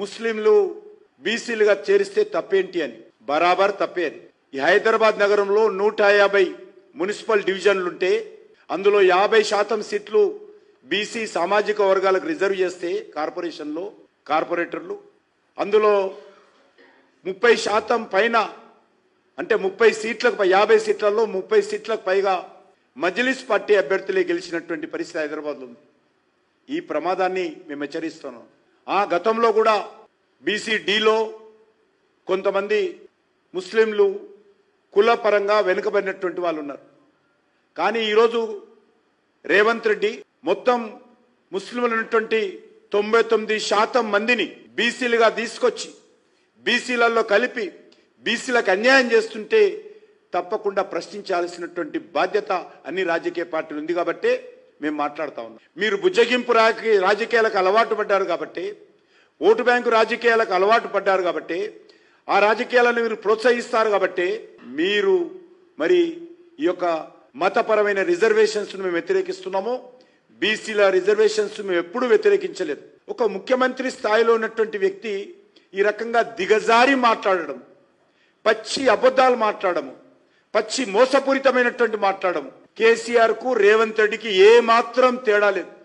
ముస్లింలు బీసీలుగా చేరిస్తే తప్పేంటి అని. బరాబర్ తప్పేది. ఈ హైదరాబాద్ నగరంలో 150 మున్సిపల్ డివిజన్లుంటే అందులో 50% సీట్లు బీసీ సామాజిక వర్గాలకు రిజర్వ్ చేస్తే కార్పొరేటర్లు అందులో 30% పైన అంటే 30 సీట్లకు 50 సీట్లలో 30 సీట్లకు పైగా మజ్లిస్ పార్టీ అభ్యర్థులే గెలిచినటువంటి పరిస్థితి హైదరాబాద్లో ఉంది. ఈ ప్రమాదాన్ని మేము హెచ్చరిస్తున్నాం. గతంలో కూడా బీసీడీలో కొంతమంది ముస్లింలు కులపరంగా వెనుకబడినటువంటి వాళ్ళు ఉన్నారు. కానీ ఈరోజు రేవంత్ రెడ్డి మొత్తం ముస్లింలు ఉన్నటువంటి 99% మందిని బీసీలుగా తీసుకొచ్చి బీసీలలో కలిపి బీసీలకు అన్యాయం చేస్తుంటే తప్పకుండా ప్రశ్నించాల్సినటువంటి బాధ్యత అన్ని రాజకీయ పార్టీలు ఉంది. కాబట్టి మేము మాట్లాడుతా ఉన్నాం. మీరు బుజ్జగింపు రాజకీయాలకు అలవాటు పడ్డారు కాబట్టి, ఓటు బ్యాంకు రాజకీయాలకు అలవాటు పడ్డారు కాబట్టి, ఆ రాజకీయాలను మీరు ప్రోత్సహిస్తారు కాబట్టి మీరు మరి ఈ యొక్క మతపరమైన రిజర్వేషన్స్ మేము వ్యతిరేకిస్తున్నాము. బీసీల రిజర్వేషన్స్ మేము ఎప్పుడూ వ్యతిరేకించలేదు. ఒక ముఖ్యమంత్రి స్థాయిలో ఉన్నటువంటి వ్యక్తి ఈ రకంగా దిగజారి మాట్లాడడం, పచ్చి అబద్ధాలు మాట్లాడము, పచ్చి మోసపూరితమైనటువంటి మాట్లాడము, కేసీఆర్ కు రేవంత్ రెడ్డికి ఏ మాత్రం తేడా లేదు.